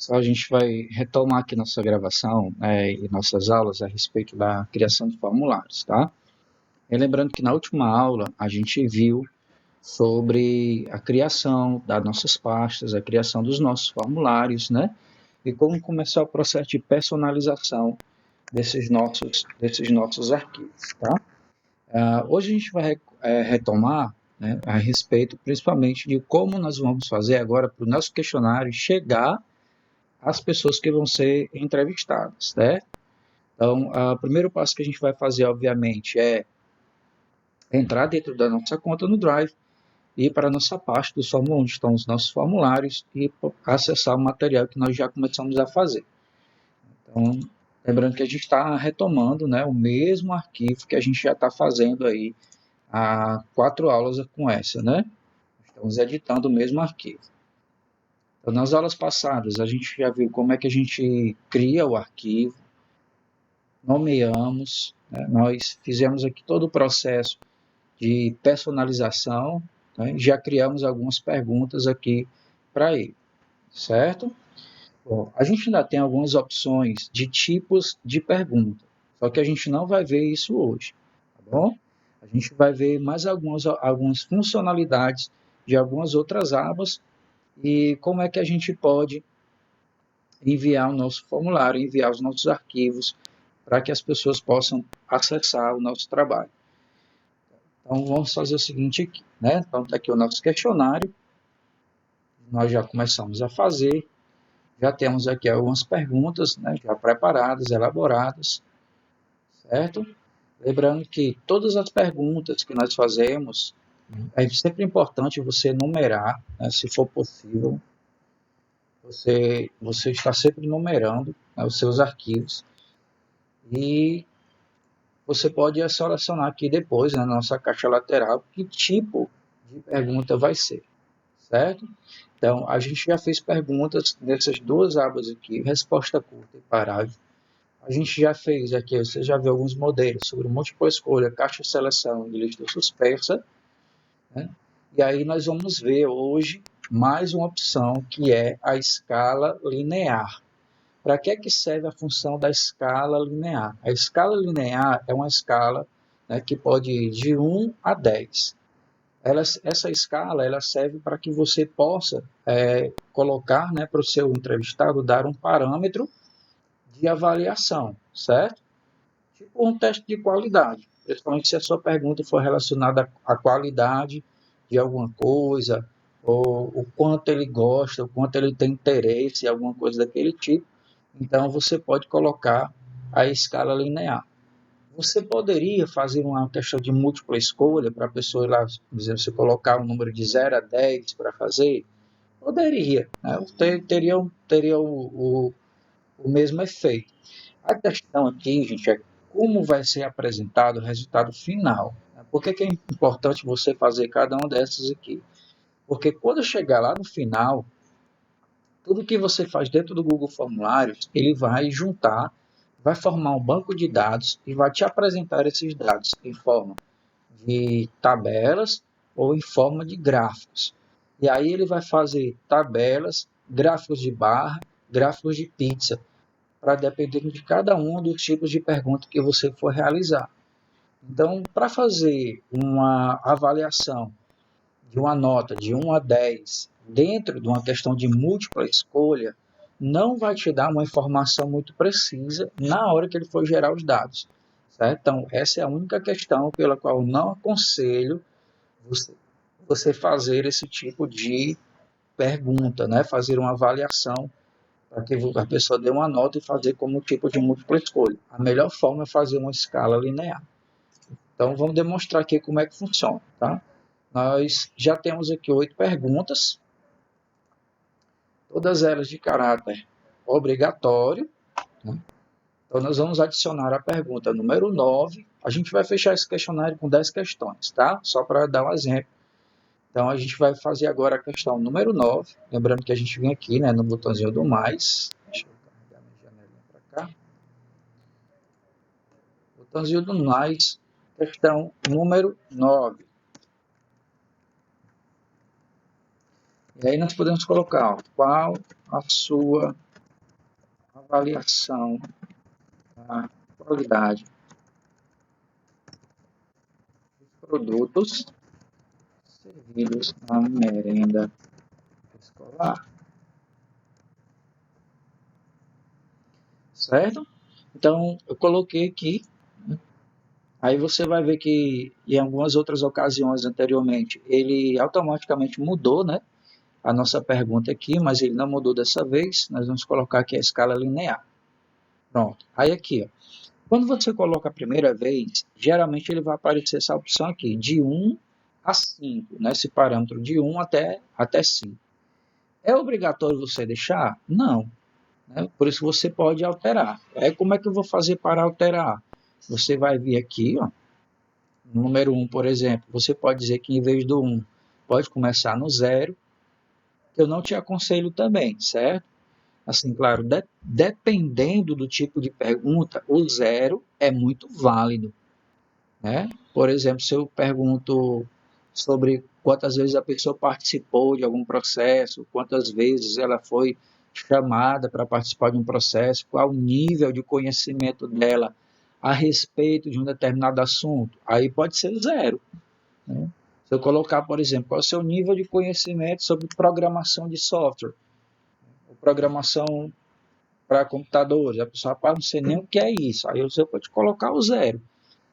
Só a gente vai retomar aqui nossa gravação, e nossas aulas a respeito da criação de formulários, tá? E lembrando que na última aula a gente viu sobre a criação das nossas pastas, a criação dos nossos formulários, né? E como começar o processo de personalização desses nossos arquivos, tá? Hoje a gente vai retomar, né, a respeito principalmente de como nós vamos fazer agora para o nosso questionário chegar às pessoas que vão ser entrevistadas, né? Então, o primeiro passo que a gente vai fazer, obviamente, é entrar dentro da nossa conta no Drive, ir para a nossa pasta do formulário, onde estão os nossos formulários, e acessar o material que nós já começamos a fazer. Então, lembrando que a gente está retomando, né, o mesmo arquivo que a gente já está fazendo aí há 4 aulas com essa, né? Estamos editando o mesmo arquivo. Então, nas aulas passadas, a gente já viu como é que a gente cria o arquivo, nomeamos, né? Nós fizemos aqui todo o processo de personalização, né? Já criamos algumas perguntas aqui para ele, certo? Bom, a gente ainda tem algumas opções de tipos de pergunta, só que a gente não vai ver isso hoje, tá bom? A gente vai ver mais algumas funcionalidades de algumas outras abas e como é que a gente pode enviar o nosso formulário, enviar os nossos arquivos para que as pessoas possam acessar o nosso trabalho. Então, vamos fazer o seguinte aqui, né? Então, está aqui o nosso questionário, nós já começamos a fazer, já temos aqui algumas perguntas, né, já preparadas, elaboradas, certo? Lembrando que todas as perguntas que nós fazemos, é sempre importante você numerar, né, se for possível, você está sempre numerando, né, os seus arquivos, e você pode selecionar aqui depois, né, na nossa caixa lateral, que tipo de pergunta vai ser, certo? Então, a gente já fez perguntas nessas duas abas aqui, resposta curta e parágrafo. A gente já fez aqui, você já viu alguns modelos sobre múltipla escolha, caixa de seleção e lista suspensa, né? E aí nós vamos ver hoje mais uma opção que é a escala linear. Para que serve a função da escala linear? A escala linear é uma escala, né, que pode ir de 1 a 10. Essa escala ela serve para que você possa colocar, né, para o seu entrevistado, dar um parâmetro de avaliação, certo? Tipo um teste de qualidade, principalmente se a sua pergunta for relacionada à qualidade de alguma coisa, ou o quanto ele gosta, o quanto ele tem interesse em alguma coisa daquele tipo. Então, você pode colocar a escala linear. Você poderia fazer uma questão de múltipla escolha para a pessoa ir lá, por exemplo, você colocar um número de 0 a 10 para fazer? Poderia, né? Teria o mesmo efeito. A questão aqui, gente, é como vai ser apresentado o resultado final. Por que é importante você fazer cada uma dessas aqui? Porque quando chegar lá no final, tudo que você faz dentro do Google Formulários, ele vai juntar, vai formar um banco de dados e vai te apresentar esses dados em forma de tabelas ou em forma de gráficos. E aí ele vai fazer tabelas, gráficos de barra, gráficos de pizza, para depender de cada um dos tipos de pergunta que você for realizar. Então, para fazer uma avaliação de uma nota de 1 a 10 dentro de uma questão de múltipla escolha, não vai te dar uma informação muito precisa na hora que ele for gerar os dados, certo? Então, essa é a única questão pela qual eu não aconselho você fazer esse tipo de pergunta, né? Fazer uma avaliação para que a pessoa dê uma nota e fazer como tipo de múltipla escolha. A melhor forma é fazer uma escala linear. Então, vamos demonstrar aqui como é que funciona, tá? Nós já temos aqui 8 perguntas, todas elas de caráter obrigatório, né? Então, nós vamos adicionar a pergunta número 9. A gente vai fechar esse questionário com 10 questões, tá? Só para dar um exemplo. Então, a gente vai fazer agora a questão número 9. Lembrando que a gente vem aqui, né, no botãozinho do mais. Deixa eu carregar minha janelinha para cá. Botãozinho do mais, questão número 9. E aí nós podemos colocar, ó, qual a sua avaliação da qualidade dos produtos servidos na merenda escolar, certo? Então, eu coloquei aqui, né? Aí você vai ver que em algumas outras ocasiões anteriormente, ele automaticamente mudou, né, a nossa pergunta aqui, mas ele não mudou dessa vez. Nós vamos colocar aqui a escala linear. Pronto. Aí aqui, ó, quando você coloca a primeira vez, geralmente ele vai aparecer essa opção aqui, de 1 a 5, né, esse parâmetro de 1 até 5. É obrigatório você deixar? Não, né? Por isso você pode alterar. Aí como é que eu vou fazer para alterar? Você vai vir aqui, ó, no número 1, por exemplo, você pode dizer que em vez do 1, pode começar no 0, que eu não te aconselho também, certo? Assim, claro, dependendo do tipo de pergunta, o 0 é muito válido, né? Por exemplo, se eu pergunto sobre quantas vezes a pessoa participou de algum processo, quantas vezes ela foi chamada para participar de um processo, qual o nível de conhecimento dela a respeito de um determinado assunto, aí pode ser 0, né? Se eu colocar, por exemplo, qual é o seu nível de conhecimento sobre programação de software, ou programação para computadores, a pessoa, não sei nem o que é isso, aí você pode colocar o 0.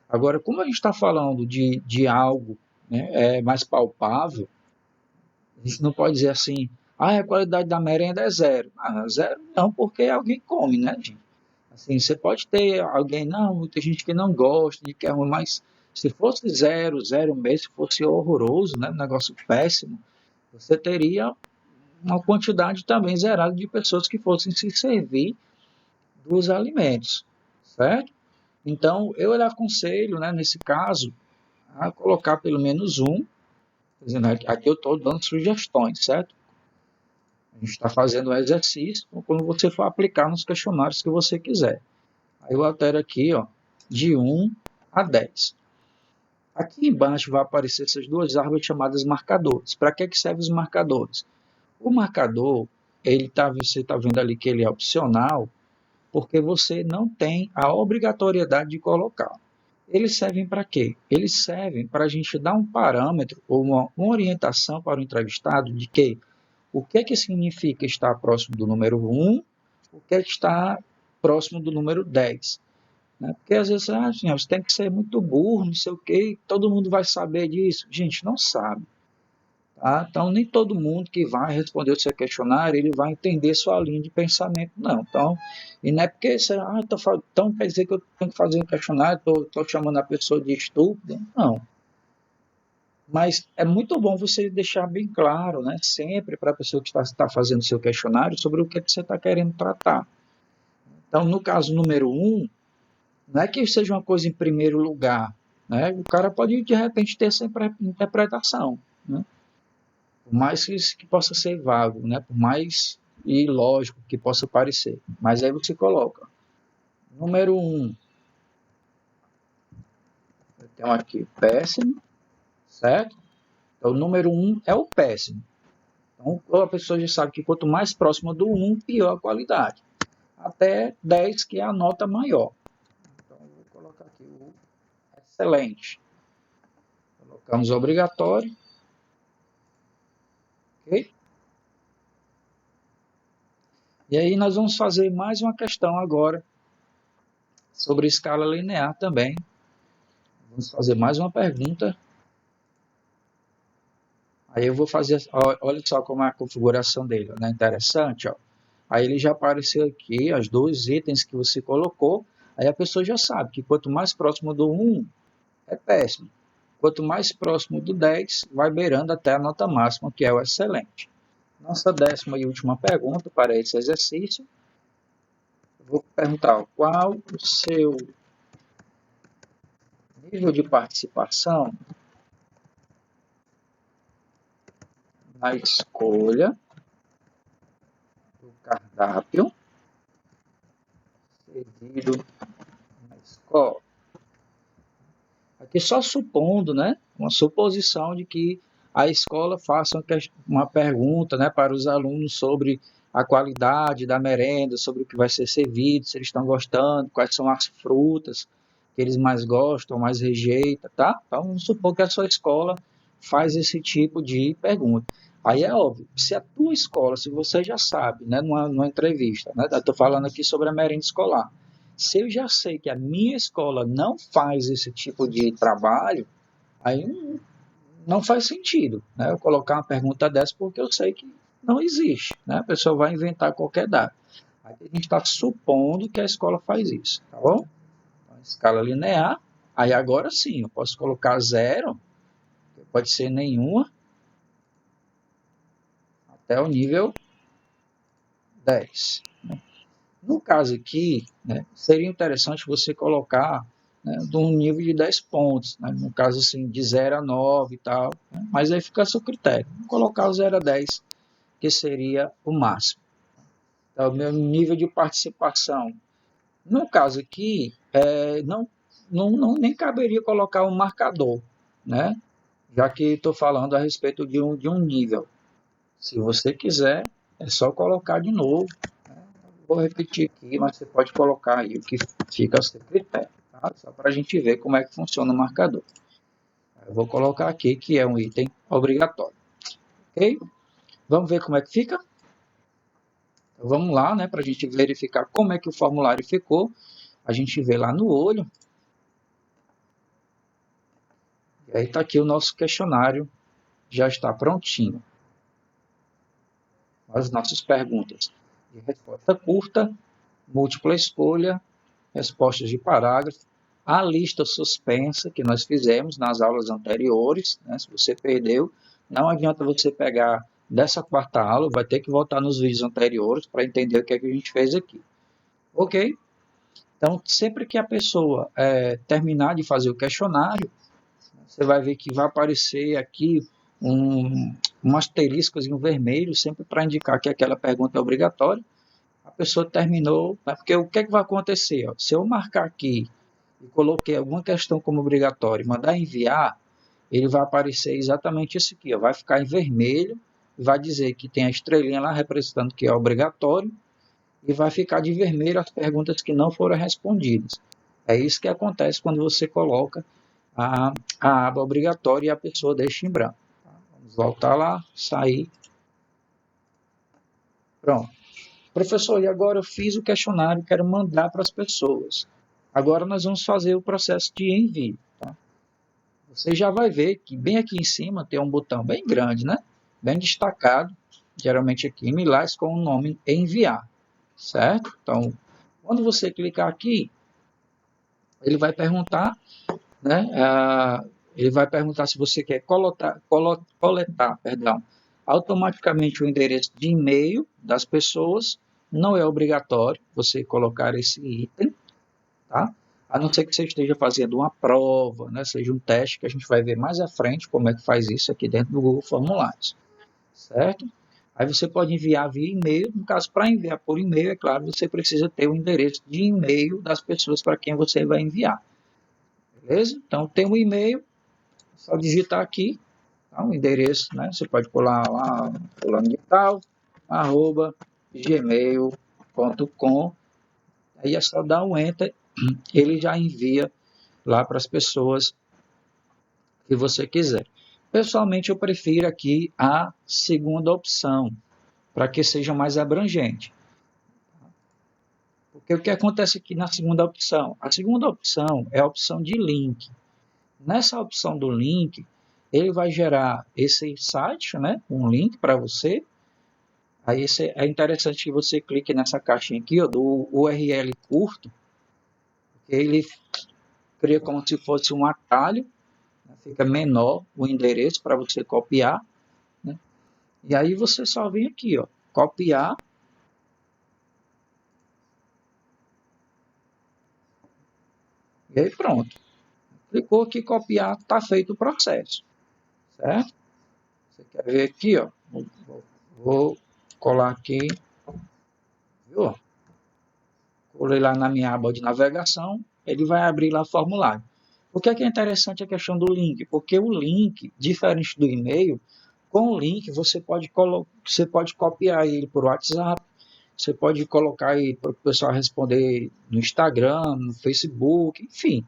Agora, como a gente está falando de algo, né, mais palpável, a gente não pode dizer assim, a qualidade da merenda é 0. 0 não, porque alguém come, né, gente? Assim, você pode ter alguém, não, muita gente que não gosta, de que é ruim, mas se fosse 0, 0 mesmo, se fosse horroroso, né, um negócio péssimo, você teria uma quantidade também zerada de pessoas que fossem se servir dos alimentos, certo? Então, eu lhe aconselho, né, nesse caso, a colocar pelo menos um. Dizendo, aqui eu estou dando sugestões, certo? A gente está fazendo um exercício, quando você for aplicar nos questionários que você quiser. Aí eu altero aqui, ó, de 1 a 10. Aqui embaixo vai aparecer essas duas árvores chamadas marcadores. Para que servem os marcadores? O marcador, você está vendo ali que ele é opcional, porque você não tem a obrigatoriedade de colocar. Eles servem para quê? Eles servem para a gente dar um parâmetro ou uma orientação para o entrevistado de que o que é que significa estar próximo do número 1, o que é que está próximo do número 10. Né? Porque às vezes assim, você tem que ser muito burro, não sei o quê, todo mundo vai saber disso. Gente, não sabe. Tá? Então, nem todo mundo que vai responder o seu questionário, ele vai entender sua linha de pensamento, não. Então, e não é porque você, então quer dizer que eu tenho que fazer um questionário, estou chamando a pessoa de estúpida? Não. Mas é muito bom você deixar bem claro, né, sempre para a pessoa que está fazendo o seu questionário sobre o que, é que você está querendo tratar. Então, no caso número 1, não é que seja uma coisa em primeiro lugar, né? O cara pode, de repente, ter essa interpretação, né? Por mais que possa ser vago, né? Por mais ilógico que possa parecer. Mas aí você coloca. Número 1, eu tenho aqui péssimo, certo? Então, o número 1 é o péssimo. Então, a pessoa já sabe que quanto mais próximo do 1, pior a qualidade. Até 10, que é a nota maior. Então, eu vou colocar aqui o excelente. Colocamos obrigatório. Ok? E aí nós vamos fazer mais uma questão agora sobre escala linear também. Vamos fazer mais uma pergunta. Aí eu vou fazer, olha só como é a configuração dele, né? Interessante, ó. Aí ele já apareceu aqui, os dois itens que você colocou. Aí a pessoa já sabe que quanto mais próximo do 1, é péssimo. Quanto mais próximo do 10, vai beirando até a nota máxima, que é o excelente. Nossa 10ª e última pergunta para esse exercício. Eu vou perguntar qual o seu nível de participação na escolha do cardápio servido na escola. Aqui só supondo, né, uma suposição de que a escola faça uma pergunta, né, para os alunos sobre a qualidade da merenda, sobre o que vai ser servido, se eles estão gostando, quais são as frutas que eles mais gostam, mais rejeitam, tá? Então, vamos supor que a sua escola faz esse tipo de pergunta. Aí é óbvio, se a tua escola, se você já sabe, né, numa entrevista, né, eu estou falando aqui sobre a merenda escolar, se eu já sei que a minha escola não faz esse tipo de trabalho, aí não faz sentido, né, eu colocar uma pergunta dessa porque eu sei que não existe, né, a pessoa vai inventar qualquer dado. Aí a gente está supondo que a escola faz isso, tá bom? Então, escala linear, aí agora sim, eu posso colocar zero, pode ser nenhuma, até o nível 10. No caso aqui, né, seria interessante você colocar, né, de um nível de 10 pontos, né, no caso assim, de 0 a 9 e tal, né, mas aí fica a seu critério. Vou colocar o 0 a 10, que seria o máximo. Então, o meu nível de participação. No caso aqui, nem caberia colocar um marcador, né, já que estou falando a respeito de um nível. Se você quiser, é só colocar de novo. Vou repetir aqui, mas você pode colocar aí o que fica a seu critério, tá? Só para a gente ver como é que funciona o marcador. Eu vou colocar aqui que é um item obrigatório, ok? Vamos ver como é que fica? Então, vamos lá, né, para a gente verificar como é que o formulário ficou. A gente vê lá no olho. E aí está aqui o nosso questionário, já está prontinho. As nossas perguntas de resposta curta, múltipla escolha, respostas de parágrafo, a lista suspensa que nós fizemos nas aulas anteriores, né? Se você perdeu, não adianta você pegar dessa quarta aula, vai ter que voltar nos vídeos anteriores para entender o que é que a gente fez aqui. Ok? Então, sempre que a pessoa terminar de fazer o questionário, você vai ver que vai aparecer aqui um asterisco em vermelho, sempre para indicar que aquela pergunta é obrigatória. A pessoa terminou, né? Porque o que é que vai acontecer? Ó? Se eu marcar aqui e coloquei alguma questão como obrigatório, mandar enviar, ele vai aparecer exatamente isso aqui, ó, vai ficar em vermelho, vai dizer que tem a estrelinha lá representando que é obrigatório, e vai ficar de vermelho as perguntas que não foram respondidas. É isso que acontece quando você coloca a aba obrigatória e a pessoa deixa em branco. Vamos voltar lá, sair. Pronto. Professor, e agora eu fiz o questionário, quero mandar para as pessoas. Agora nós vamos fazer o processo de envio. Tá? Você já vai ver que bem aqui em cima tem um botão bem grande, né? Bem destacado, geralmente aqui em Milás, com o nome enviar, certo? Então, quando você clicar aqui, ele vai perguntar, né? Ele vai perguntar se você quer coletar, perdão, automaticamente o endereço de e-mail das pessoas. Não é obrigatório você colocar esse item, tá? A não ser que você esteja fazendo uma prova, né? Seja um teste, que a gente vai ver mais à frente como é que faz isso aqui dentro do Google Formulários, certo? Aí você pode enviar via e-mail. No caso, para enviar por e-mail, é claro, você precisa ter o endereço de e-mail das pessoas para quem você vai enviar, beleza? Então, tem um e-mail, é só digitar aqui, tá? O endereço, né? Você pode colar lá, fulano de tal, arroba gmail.com. Aí é só dar um enter, ele já envia lá para as pessoas que você quiser. Pessoalmente, eu prefiro aqui a segunda opção, para que seja mais abrangente. Porque o que acontece aqui na segunda opção? A segunda opção é a opção de link. Nessa opção do link, ele vai gerar esse site, né? Um link para você. Aí é interessante que você clique nessa caixinha aqui, ó, do URL curto, porque ele cria como se fosse um atalho, né? Fica menor o endereço para você copiar, né? E aí você só vem aqui, ó, copiar, e aí pronto. Clicou aqui, copiar, está feito o processo, certo? Você quer ver aqui, ó, vou colar aqui, viu? Colei lá na minha aba de navegação, ele vai abrir lá o formulário. Por que é interessante a questão do link? Porque o link, diferente do e-mail, com o link você pode copiar ele por WhatsApp, você pode colocar aí para o pessoal responder no Instagram, no Facebook, enfim,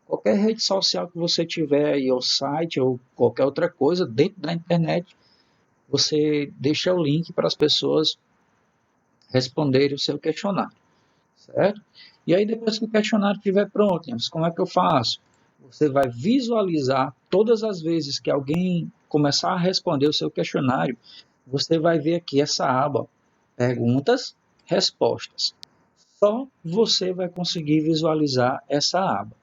qualquer rede social que você tiver aí, ou site, ou qualquer outra coisa dentro da internet, você deixa o link para as pessoas responderem o seu questionário, certo? E aí depois que o questionário estiver pronto, como é que eu faço? Você vai visualizar todas as vezes que alguém começar a responder o seu questionário, você vai ver aqui essa aba, perguntas, respostas. Só você vai conseguir visualizar essa aba.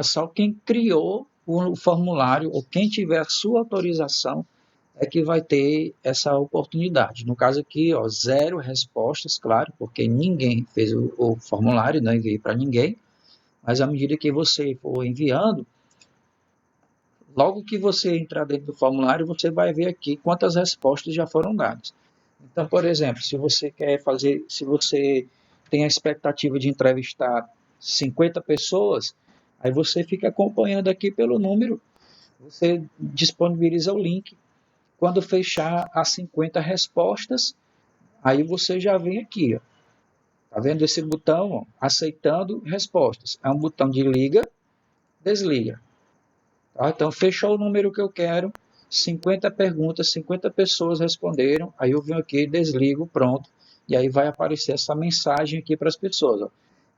Só quem criou o formulário ou quem tiver a sua autorização é que vai ter essa oportunidade. No caso aqui, ó, 0 respostas, claro, porque ninguém fez o formulário, não enviei para ninguém, mas à medida que você for enviando, logo que você entrar dentro do formulário, você vai ver aqui quantas respostas já foram dadas. Então, por exemplo, se você tem a expectativa de entrevistar 50 pessoas, aí você fica acompanhando aqui pelo número, você disponibiliza o link. Quando fechar as 50 respostas, aí você já vem aqui, ó. Tá vendo esse botão, ó, aceitando respostas? É um botão de liga, desliga. Tá? Então, fechou o número que eu quero, 50 perguntas, 50 pessoas responderam, aí eu venho aqui, desligo, pronto, e aí vai aparecer essa mensagem aqui para as pessoas. Ó.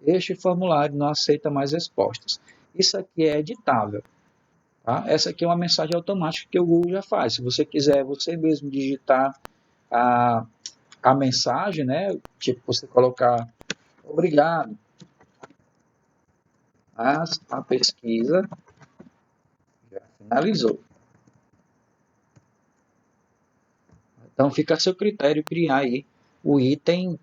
Este formulário não aceita mais respostas. Isso aqui é editável. Tá? Essa aqui é uma mensagem automática que o Google já faz. Se você quiser você mesmo digitar a, a mensagem, né? Tipo, você colocar obrigado, a pesquisa já finalizou. Então fica a seu critério criar aí o item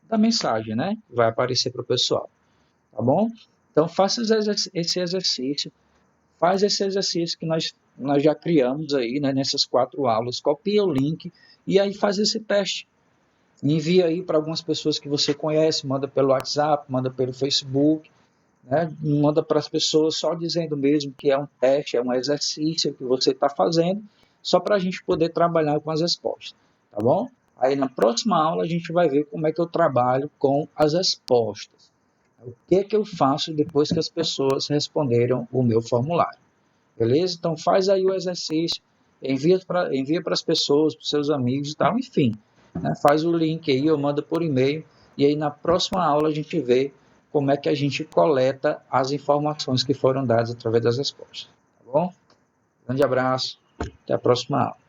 da mensagem, né? Que vai aparecer para o pessoal, tá bom? Então faça esse exercício, faz esse exercício que nós já criamos aí, né, nessas 4 aulas, copia o link e aí faz esse teste. Envia aí para algumas pessoas que você conhece, manda pelo WhatsApp, manda pelo Facebook, né? Manda para as pessoas só dizendo mesmo que é um teste, é um exercício que você está fazendo, só para a gente poder trabalhar com as respostas, tá bom? Aí na próxima aula a gente vai ver como é que eu trabalho com as respostas. O que é que eu faço depois que as pessoas responderam o meu formulário, beleza? Então faz aí o exercício, envia para as pessoas, para os seus amigos e tal, enfim, né? Faz o link aí, eu mando por e-mail, e aí na próxima aula a gente vê como é que a gente coleta as informações que foram dadas através das respostas, tá bom? Grande abraço, até a próxima aula.